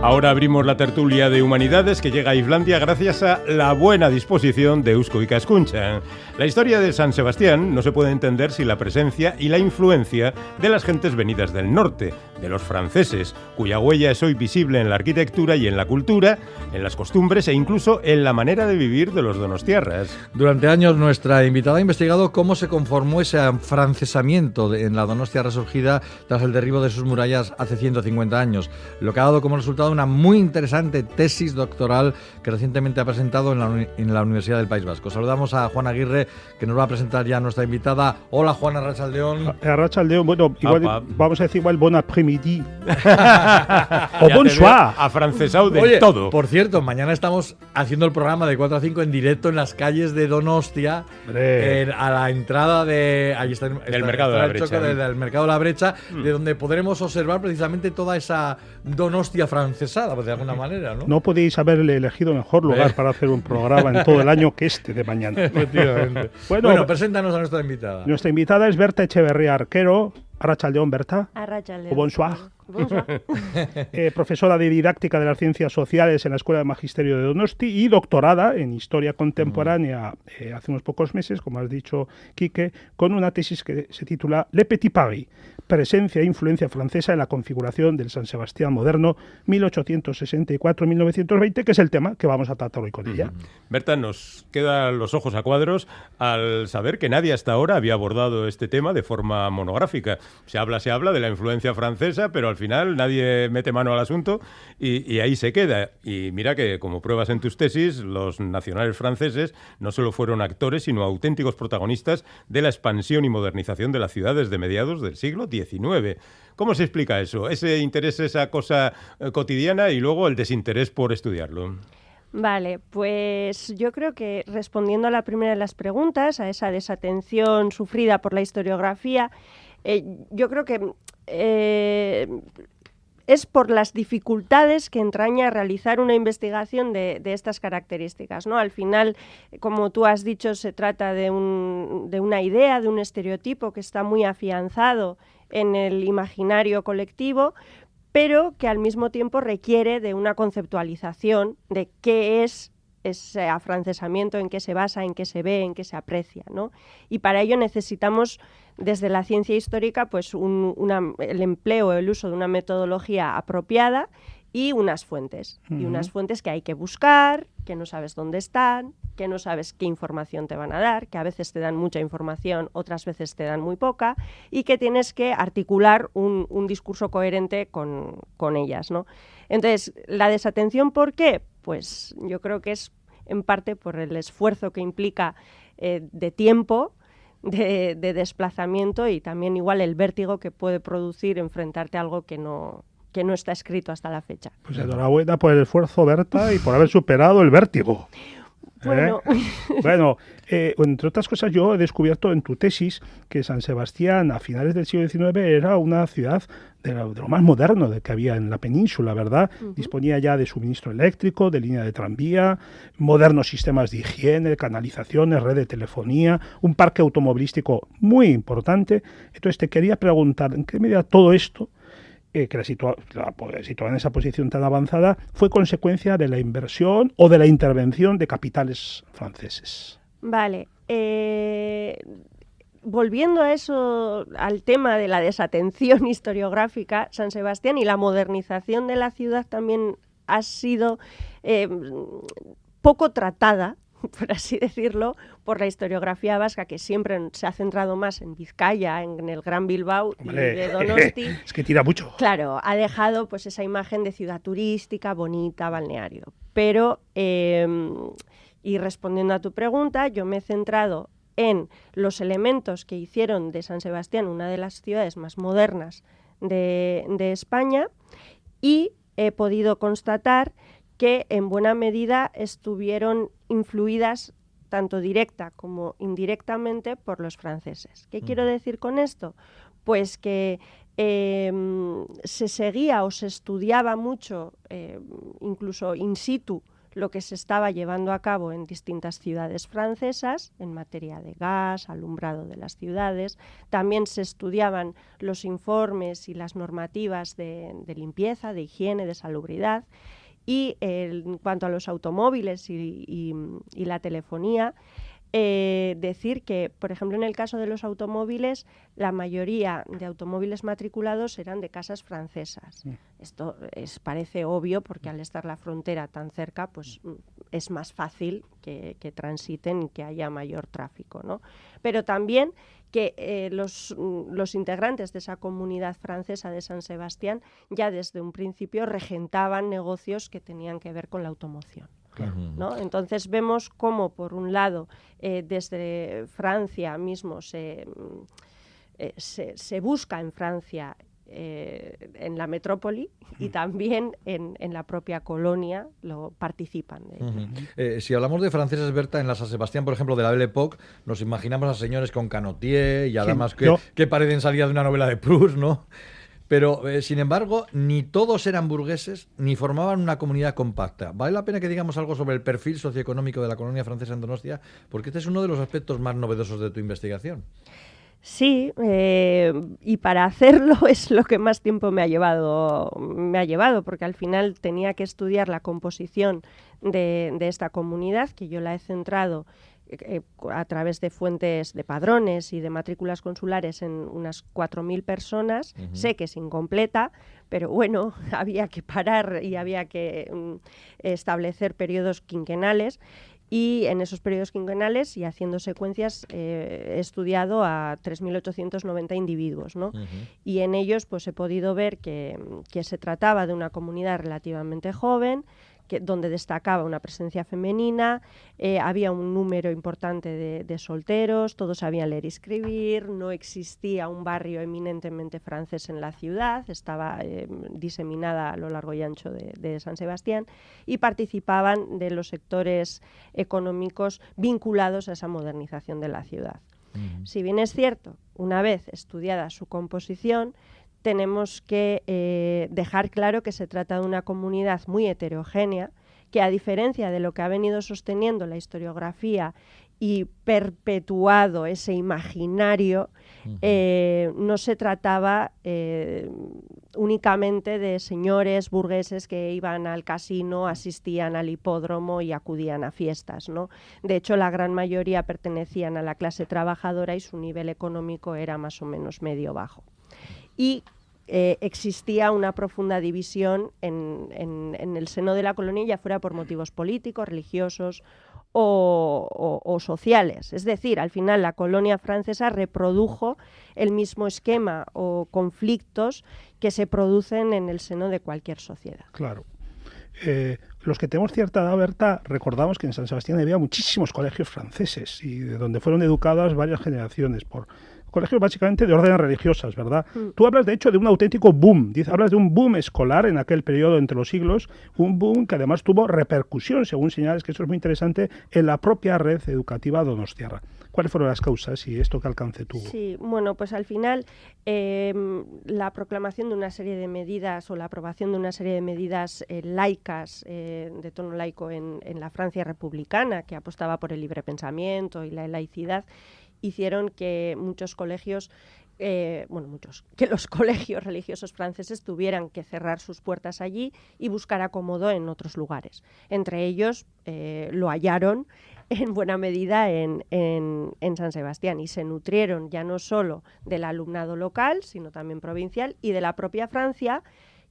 Ahora abrimos la tertulia de humanidades que llega a Islandia gracias a la buena disposición de Eusko Ikaskuntza. La historia de San Sebastián no se puede entender sin la presencia y la influencia de las gentes venidas del norte, de los franceses, cuya huella es hoy visible en la arquitectura y en la cultura, en las costumbres e incluso en la manera de vivir de los donostiarras. Durante años nuestra invitada ha investigado cómo se conformó ese afrancesamiento en la Donostia resurgida tras el derribo de sus murallas hace 150 años, lo que ha dado como resultado una muy interesante tesis doctoral que recientemente ha presentado en la Universidad del País Vasco. Saludamos a Juana Aguirre, que nos va a presentar ya nuestra invitada. Hola, Juana Arratsaldeon. Arratsaldeon, bueno, igual, vamos a decir igual bon après-midi. O bonsoir. Afrancesado de Oye, todo. Por cierto, mañana estamos haciendo el programa de 4 a 5 en directo en las calles de Donostia, a la entrada de... Ahí está del Mercado de la Brecha. Del Mercado de la Brecha, de donde podremos observar precisamente toda esa Donostia francesada, de alguna manera, ¿no? No podéis haber elegido mejor lugar para hacer un programa en todo el año que este de mañana. Efectivamente. Bueno, preséntanos a nuestra invitada. Nuestra invitada es Berta Echeverría Arquero. Arratsaldeon, Berta. Arratsaldeon. O bonsoir. Bonsoir. Profesora de Didáctica de las Ciencias Sociales en la Escuela de Magisterio de Donosti y doctorada en Historia Contemporánea hace unos pocos meses, como has dicho, Quique, con una tesis que se titula Le Petit Paris, presencia e influencia francesa en la configuración del San Sebastián moderno 1864-1920, que es el tema que vamos a tratar hoy con ella. Berta, nos quedan los ojos a cuadros al saber que nadie hasta ahora había abordado este tema de forma monográfica. Se habla de la influencia francesa, pero al final nadie mete mano al asunto y ahí se queda. Y mira que, como pruebas en tus tesis, los nacionales franceses no solo fueron actores, sino auténticos protagonistas de la expansión y modernización de las ciudades de mediados del siglo XIX. ¿Cómo se explica eso? Ese interés, esa cosa cotidiana y luego el desinterés por estudiarlo. Vale, pues yo creo que respondiendo a la primera de las preguntas, a esa desatención sufrida por la historiografía, yo creo que es por las dificultades que entraña realizar una investigación de estas características, ¿no? Al final, como tú has dicho, se trata de una idea, de un estereotipo que está muy afianzado en el imaginario colectivo, pero que al mismo tiempo requiere de una conceptualización de qué es ese afrancesamiento, en qué se basa, en qué se ve, en qué se aprecia, ¿no? Y para ello necesitamos, desde la ciencia histórica, pues el empleo, el uso de una metodología apropiada y unas fuentes. Y unas fuentes que hay que buscar, que no sabes dónde están, que no sabes qué información te van a dar, que a veces te dan mucha información, otras veces te dan muy poca, y que tienes que articular un discurso coherente con ellas, ¿no? Entonces, la desatención, ¿por qué? Pues yo creo que es en parte por el esfuerzo que implica de tiempo, de desplazamiento y también igual el vértigo que puede producir enfrentarte a algo que no está escrito hasta la fecha. Pues enhorabuena por el esfuerzo, Berta, y por haber superado el vértigo. Bueno, entre otras cosas, yo he descubierto en tu tesis que San Sebastián a finales del siglo XIX era una ciudad de lo más moderno que había en la península, ¿verdad? Disponía ya de suministro eléctrico, de línea de tranvía, modernos sistemas de higiene, canalizaciones, red de telefonía, un parque automovilístico muy importante. Entonces te quería preguntar, ¿en qué medida todo esto que la situaba en esa posición tan avanzada, fue consecuencia de la inversión o de la intervención de capitales franceses? Vale. Volviendo a eso, al tema de la desatención historiográfica, San Sebastián y la modernización de la ciudad también ha sido poco tratada, por así decirlo, por la historiografía vasca, que siempre se ha centrado más en Vizcaya, en el Gran Bilbao. Hombre, y de Donosti. Es que tira mucho. Claro, ha dejado pues esa imagen de ciudad turística, bonita, balneario. Pero, y respondiendo a tu pregunta, yo me he centrado en los elementos que hicieron de San Sebastián una de las ciudades más modernas de España, y he podido constatar que en buena medida estuvieron influidas tanto directa como indirectamente por los franceses. ¿Qué quiero decir con esto? Pues que se seguía o se estudiaba mucho, incluso in situ, lo que se estaba llevando a cabo en distintas ciudades francesas en materia de gas, alumbrado de las ciudades. También se estudiaban los informes y las normativas de limpieza, de higiene, de salubridad. Y en cuanto a los automóviles y la telefonía, decir que, por ejemplo, en el caso de los automóviles, la mayoría de automóviles matriculados eran de casas francesas. Esto parece obvio porque al estar la frontera tan cerca, pues es más fácil que transiten y que haya mayor tráfico, ¿no? Pero también que los integrantes de esa comunidad francesa de San Sebastián ya desde un principio regentaban negocios que tenían que ver con la automoción. Claro. ¿No? Entonces vemos cómo, por un lado, desde Francia mismo se busca en Francia, en la metrópoli, y también en la propia colonia lo participan de ello. Si hablamos de franceses, Berta, en la San Sebastián, por ejemplo, de la Belle Époque, nos imaginamos a señores con canotier y además que parecen salir de una novela de Proust, ¿no? Pero, sin embargo, ni todos eran burgueses ni formaban una comunidad compacta. Vale la pena que digamos algo sobre el perfil socioeconómico de la colonia francesa en Donostia, porque este es uno de los aspectos más novedosos de tu investigación. Sí, y para hacerlo es lo que más tiempo me ha llevado, porque al final tenía que estudiar la composición de esta comunidad, que yo la he centrado a través de fuentes de padrones y de matrículas consulares en unas 4.000 personas. Sé que es incompleta, pero bueno, había que parar y había que establecer periodos quinquenales. Y en esos periodos quinquenales y haciendo secuencias he estudiado a 3.890 individuos, ¿no? Y en ellos pues he podido ver que se trataba de una comunidad relativamente joven, donde destacaba una presencia femenina, había un número importante de solteros, todos sabían leer y escribir, no existía un barrio eminentemente francés en la ciudad, estaba diseminada a lo largo y ancho de San Sebastián, y participaban de los sectores económicos vinculados a esa modernización de la ciudad. Si bien es cierto, una vez estudiada su composición, tenemos que dejar claro que se trata de una comunidad muy heterogénea, que a diferencia de lo que ha venido sosteniendo la historiografía y perpetuado ese imaginario, no se trataba únicamente de señores burgueses que iban al casino, asistían al hipódromo y acudían a fiestas, ¿no? De hecho, la gran mayoría pertenecían a la clase trabajadora y su nivel económico era más o menos medio-bajo. Y existía una profunda división en el seno de la colonia, ya fuera por motivos políticos, religiosos o sociales. Es decir, al final la colonia francesa reprodujo el mismo esquema o conflictos que se producen en el seno de cualquier sociedad. Claro. Los que tenemos cierta edad, Berta, recordamos que en San Sebastián había muchísimos colegios franceses y de donde fueron educadas varias generaciones por colegios básicamente de órdenes religiosas, ¿verdad? Tú hablas, de hecho, de un auténtico boom. Hablas de un boom escolar en aquel periodo entre los siglos, un boom que además tuvo repercusión, según señales, que eso es muy interesante, en la propia red educativa donostiarra. ¿Cuáles fueron las causas y esto qué alcance tuvo? Sí, bueno, pues al final la proclamación de una serie de medidas o la aprobación de una serie de medidas laicas, de tono laico en la Francia republicana, que apostaba por el libre pensamiento y la laicidad, hicieron que muchos colegios, que los colegios religiosos franceses tuvieran que cerrar sus puertas allí y buscar acomodo en otros lugares. Entre ellos lo hallaron en buena medida en San Sebastián y se nutrieron ya no solo del alumnado local, sino también provincial y de la propia Francia,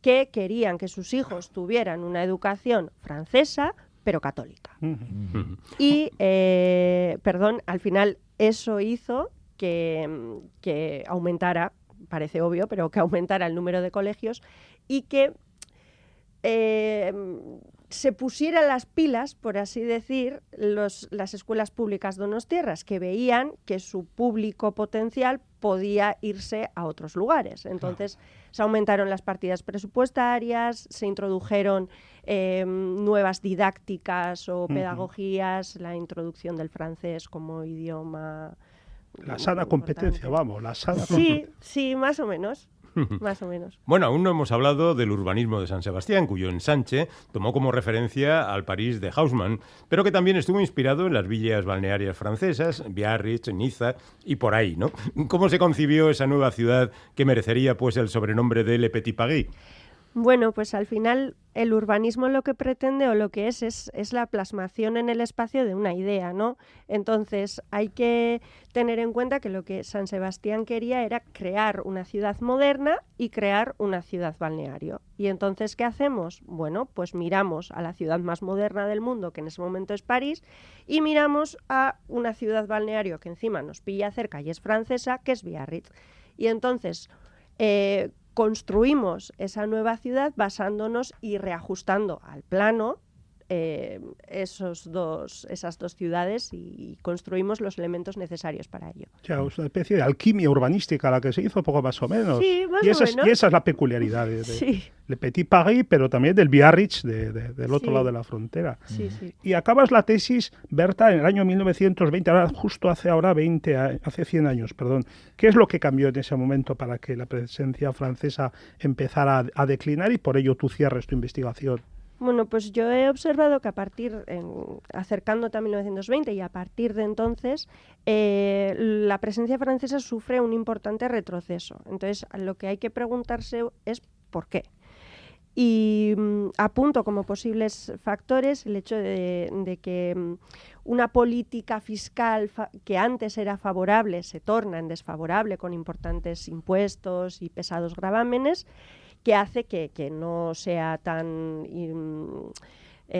que querían que sus hijos tuvieran una educación francesa, pero católica. Y, al final eso hizo que aumentara, parece obvio, pero que aumentara el número de colegios y que se pusieran las pilas, por así decir, las escuelas públicas donostiarras, que veían que su público potencial podía irse a otros lugares. Entonces se aumentaron las partidas presupuestarias, se introdujeron nuevas didácticas o pedagogías, la introducción del francés como idioma. La sana competencia, vamos, la sana competencia. Sí, más o menos. más o menos. Bueno, aún no hemos hablado del urbanismo de San Sebastián, cuyo ensanche tomó como referencia al París de Haussmann, pero que también estuvo inspirado en las villas balnearias francesas, Biarritz, Niza y por ahí, ¿no? ¿Cómo se concibió esa nueva ciudad que merecería pues el sobrenombre de Le Petit Paris? Bueno, pues al final el urbanismo lo que pretende o lo que es la plasmación en el espacio de una idea, ¿no? Entonces hay que tener en cuenta que lo que San Sebastián quería era crear una ciudad moderna y crear una ciudad balneario. Y entonces, ¿qué hacemos? Bueno, pues miramos a la ciudad más moderna del mundo, que en ese momento es París, y miramos a una ciudad balneario que encima nos pilla cerca y es francesa, que es Biarritz. Y entonces construimos esa nueva ciudad basándonos y reajustando al plano esas dos ciudades y construimos los elementos necesarios para ello. Ya, es una especie de alquimia urbanística la que se hizo, poco más o menos. Sí, más y o esa menos. Y esa es la peculiaridad de Sí. Le Petit Paris, pero también del Biarritz, del otro Sí. lado de la frontera. Sí, sí. Y acabas la tesis, Berta, en el año 1920, ahora justo hace 100 años, perdón. ¿Qué es lo que cambió en ese momento para que la presencia francesa empezara a declinar y por ello tú cierres tu investigación? Bueno, pues yo he observado que acercándote a 1920 y a partir de entonces, la presencia francesa sufre un importante retroceso. Entonces, lo que hay que preguntarse es ¿por qué? Y apunto como posibles factores el hecho de que una política fiscal que antes era favorable se torna en desfavorable con importantes impuestos y pesados gravámenes, que hace que no sea tan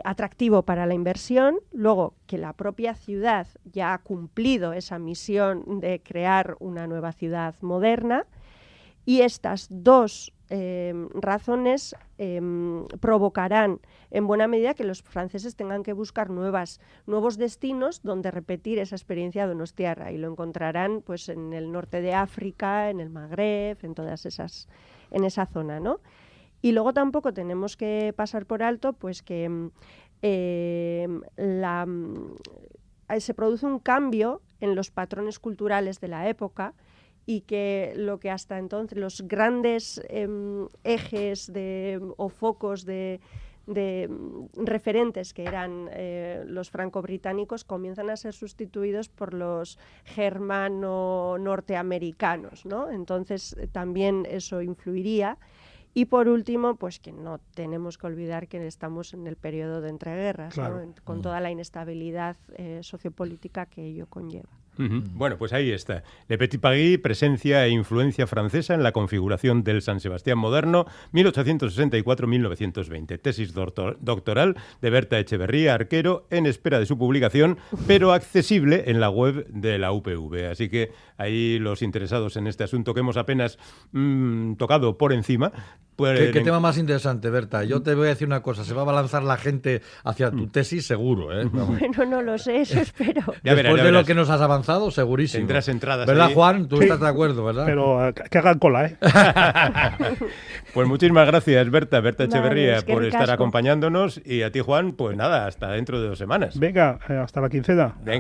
atractivo para la inversión. Luego, que la propia ciudad ya ha cumplido esa misión de crear una nueva ciudad moderna. Y estas dos razones provocarán en buena medida que los franceses tengan que buscar nuevos destinos donde repetir esa experiencia donostiarra, y lo encontrarán pues en el norte de África, en el Magreb, en esa zona, ¿no? Y luego tampoco tenemos que pasar por alto pues que se produce un cambio en los patrones culturales de la época, y que lo que hasta entonces los grandes ejes o focos de referentes que eran los franco-británicos comienzan a ser sustituidos por los germano-norteamericanos, ¿no? Entonces también eso influiría. Y por último, pues que no tenemos que olvidar que estamos en el periodo de entreguerras, claro, ¿no? Con toda la inestabilidad sociopolítica que ello conlleva. Bueno, pues ahí está. Le Petit Paris, presencia e influencia francesa en la configuración del San Sebastián moderno, 1864-1920. Tesis doctoral de Berta Echeverría Arquero, en espera de su publicación, pero accesible en la web de la UPV. Así que ahí los interesados en este asunto que hemos apenas tocado por encima. ¿Qué tema más interesante, Berta? Yo te voy a decir una cosa, se va a balanzar la gente hacia tu tesis seguro, ¿eh? Bueno, no lo sé, eso espero. Después de lo que nos has avanzado, segurísimo. Tendrás entradas. ¿Verdad, ahí. Juan? Tú Sí. estás de acuerdo, ¿verdad? Pero que hagan cola, ¿eh? Pues muchísimas gracias, Berta Echeverría, Vale, es que por estar ricasco. acompañándonos, y a ti, Juan, pues nada, hasta dentro de 2 semanas. Venga, hasta la quincena. Venga.